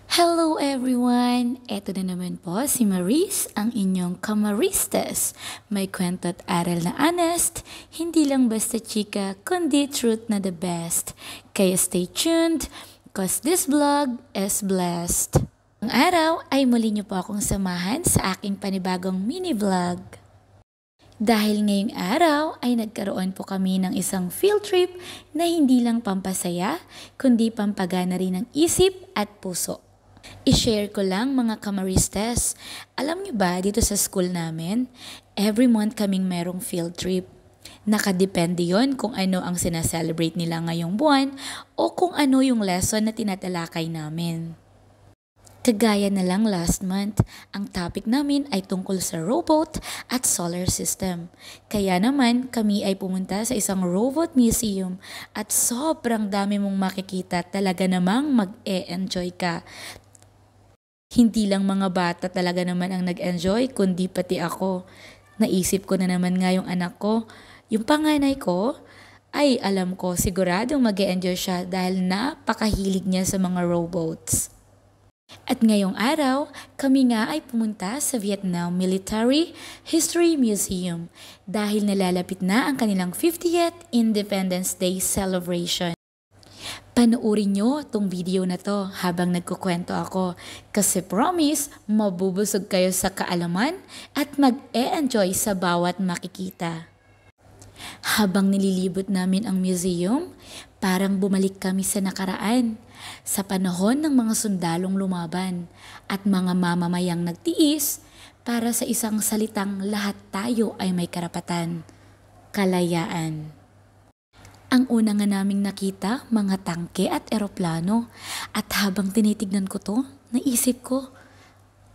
Hello everyone! Eto na naman po si Maris, ang inyong kamaristas. May kwento at aral na honest, hindi lang basta chika, kundi truth na the best. Kaya stay tuned, cause this vlog is blessed. Ang araw ay muli niyo po akong samahan sa aking panibagong mini vlog. Dahil ngayong araw ay nagkaroon po kami ng isang field trip na hindi lang pampasaya, kundi pampagana rin ng isip at puso. I-share ko lang mga kamaristes. Alam niyo ba dito sa school namin, every month kaming merong field trip. Nakadepende yon kung ano ang sinaselebrate nila ngayong buwan o kung ano yung lesson na tinatalakay namin. Kagaya na lang last month, ang topic namin ay tungkol sa robot at solar system. Kaya naman kami ay pumunta sa isang robot museum at sobrang dami mong makikita, talaga namang mag-e-enjoy ka. Hindi lang mga bata talaga naman ang nag-enjoy, kundi pati ako. Naisip ko na naman nga yung anak ko, yung panganay ko, ay alam ko siguradong mag-e-enjoy siya dahil napakahilig niya sa mga robots. At ngayong araw, kami nga ay pumunta sa Vietnam Military History Museum dahil nalalapit na ang kanilang 50th Independence Day celebration. Panoorin nyo tong video na to habang nagkukwento ako kasi promise mabubusog kayo sa kaalaman at mag-e-enjoy sa bawat makikita. Habang nililibot namin ang museum, parang bumalik kami sa nakaraan, sa panahon ng mga sundalong lumaban at mga mamamayang nagtiis para sa isang salitang lahat tayo ay may karapatan, kalayaan. Ang una nga naming nakita, mga tangke at eroplano, at habang tinitignan ko to, naisip ko,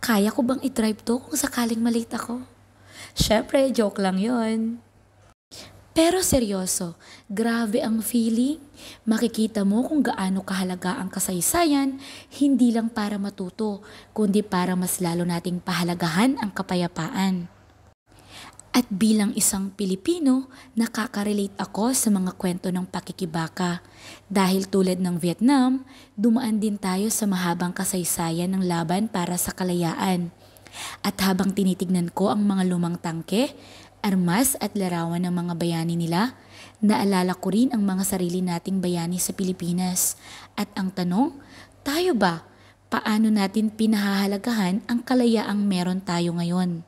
kaya ko bang i-drive to kung sakaling malate ako? Syempre, joke lang yon. Pero seryoso, grabe ang feeling. Makikita mo kung gaano kahalaga ang kasaysayan, hindi lang para matuto, kundi para mas lalo nating pahalagahan ang kapayapaan. At bilang isang Pilipino, nakaka-relate ako sa mga kwento ng pakikibaka. Dahil tulad ng Vietnam, dumaan din tayo sa mahabang kasaysayan ng laban para sa kalayaan. At habang tinitignan ko ang mga lumang tangke, armas at larawan ng mga bayani nila, naalala ko rin ang mga sarili nating bayani sa Pilipinas. At ang tanong, tayo ba? Paano natin pinahahalagahan ang kalayaang meron tayo ngayon?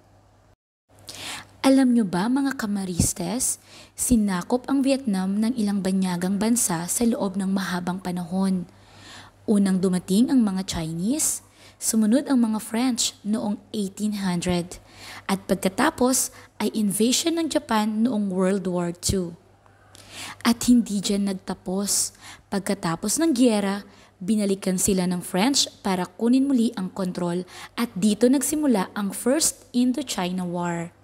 Alam nyo ba mga kamaristes, sinakop ang Vietnam ng ilang banyagang bansa sa loob ng mahabang panahon. Unang dumating ang mga Chinese, sumunod ang mga French noong 1800, at pagkatapos ay invasion ng Japan noong World War II. At hindi dyan nagtapos. Pagkatapos ng giyera, binalikan sila ng French para kunin muli ang kontrol at dito nagsimula ang First Indochina War.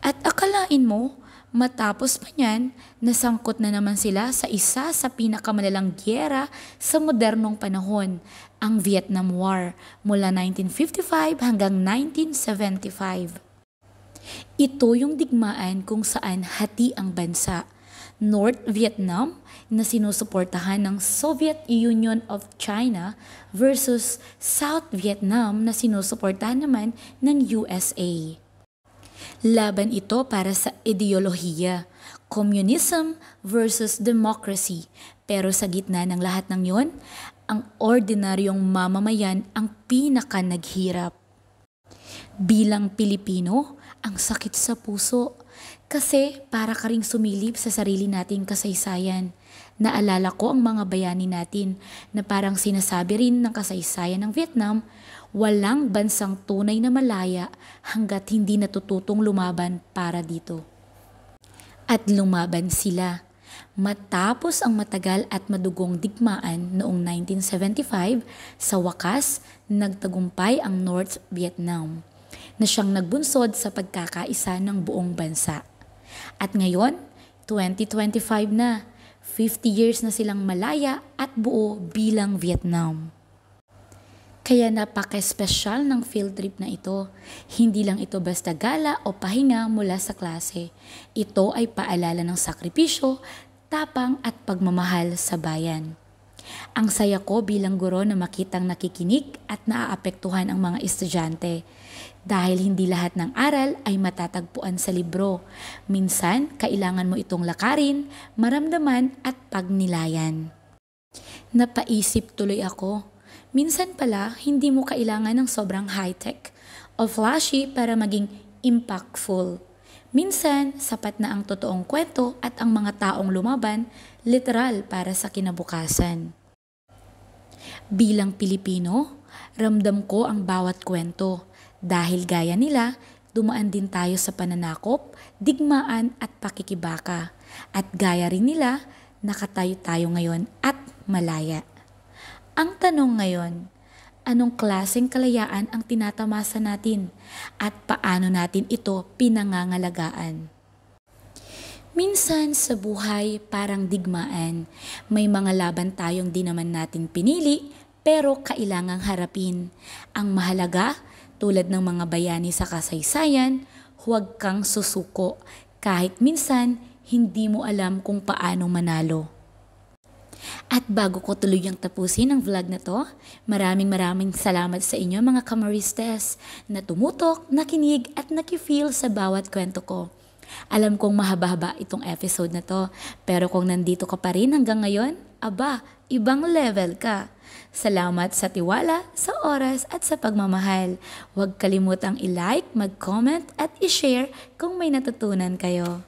At akalain mo, matapos pa niyan, nasangkot na naman sila sa isa sa pinakamalalang giyera sa modernong panahon, ang Vietnam War, mula 1955 hanggang 1975. Ito yung digmaan kung saan hati ang bansa. North Vietnam na sinusuportahan ng Soviet Union of China versus South Vietnam na sinusuportahan naman ng USA. Laban ito para sa ideolohiya, communism versus democracy. Pero sa gitna ng lahat ng yon, ang ordinaryong mamamayan ang pinaka naghirap. Bilang Pilipino, ang sakit sa puso. Kasi para ka ring sumilip sa sarili nating kasaysayan. Naalala ko ang mga bayani natin na parang sinasabi rin ng kasaysayan ng Vietnam, walang bansang tunay na malaya hanggat hindi natututong lumaban para dito. At lumaban sila. Matapos ang matagal at madugong digmaan noong 1975, sa wakas, nagtagumpay ang North Vietnam na siyang nagbunsod sa pagkakaisa ng buong bansa. At ngayon, 2025 na, 50 years na silang malaya at buo bilang Vietnam. Kaya napaka-espesyal ng field trip na ito. Hindi lang ito basta gala o pahinga mula sa klase. Ito ay paalala ng sakripisyo, tapang at pagmamahal sa bayan. Ang saya ko bilang guro na makitang nakikinig at naaapektuhan ang mga estudyante. Dahil hindi lahat ng aral ay matatagpuan sa libro. Minsan, kailangan mo itong lakarin, maramdaman at pagnilayan. Napaisip tuloy ako. Minsan pala, hindi mo kailangan ng sobrang high-tech o flashy para maging impactful. Minsan, sapat na ang totoong kwento at ang mga taong lumaban, literal para sa kinabukasan. Bilang Pilipino, ramdam ko ang bawat kwento. Dahil gaya nila, dumaan din tayo sa pananakop, digmaan at pakikibaka. At gaya rin nila, nakatayo tayo ngayon at malaya. Ang tanong ngayon, anong klaseng kalayaan ang tinatamasa natin at paano natin ito pinangangalagaan? Minsan sa buhay parang digmaan, may mga laban tayong di naman natin pinili pero kailangang harapin. Ang mahalaga, tulad ng mga bayani sa kasaysayan, huwag kang susuko kahit minsan hindi mo alam kung paano manalo. At bago ko tuluyang tapusin ang vlog na to, maraming salamat sa inyo mga Kamaristes na tumutok, nakinig at nakifeel sa bawat kwento ko. Alam kong mahaba-haba itong episode na to, pero kung nandito ka pa rin hanggang ngayon, aba, ibang level ka. Salamat sa tiwala, sa oras at sa pagmamahal. Huwag kalimutang i-like, mag-comment at i-share kung may natutunan kayo.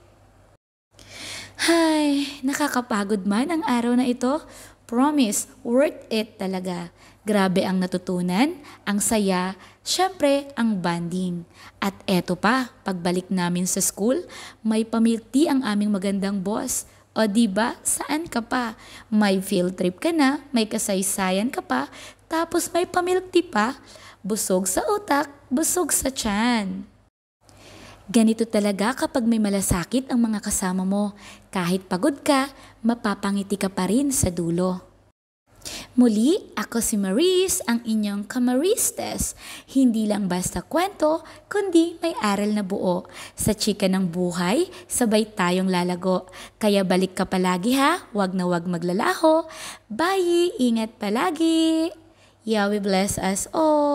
Hay, nakakapagod man ang araw na ito. Promise, worth it talaga. Grabe ang natutunan, ang saya, syempre ang bonding. At eto pa, pagbalik namin sa school, may pamilk tea ang aming magandang boss. O diba, saan ka pa? May field trip ka na, may kasaysayan ka pa, tapos may pamilk tea pa. Busog sa utak, busog sa tiyan. Ganito talaga kapag may malasakit ang mga kasama mo. Kahit pagod ka, mapapangiti ka pa rin sa dulo. Muli, ako si Maris, ang inyong Kamaristes. Hindi lang basta kwento, kundi may aral na buo. Sa chika ng buhay, sabay tayong lalago. Kaya balik ka palagi ha, wag na wag maglalaho. Bye! Ingat palagi! Yahweh bless us all!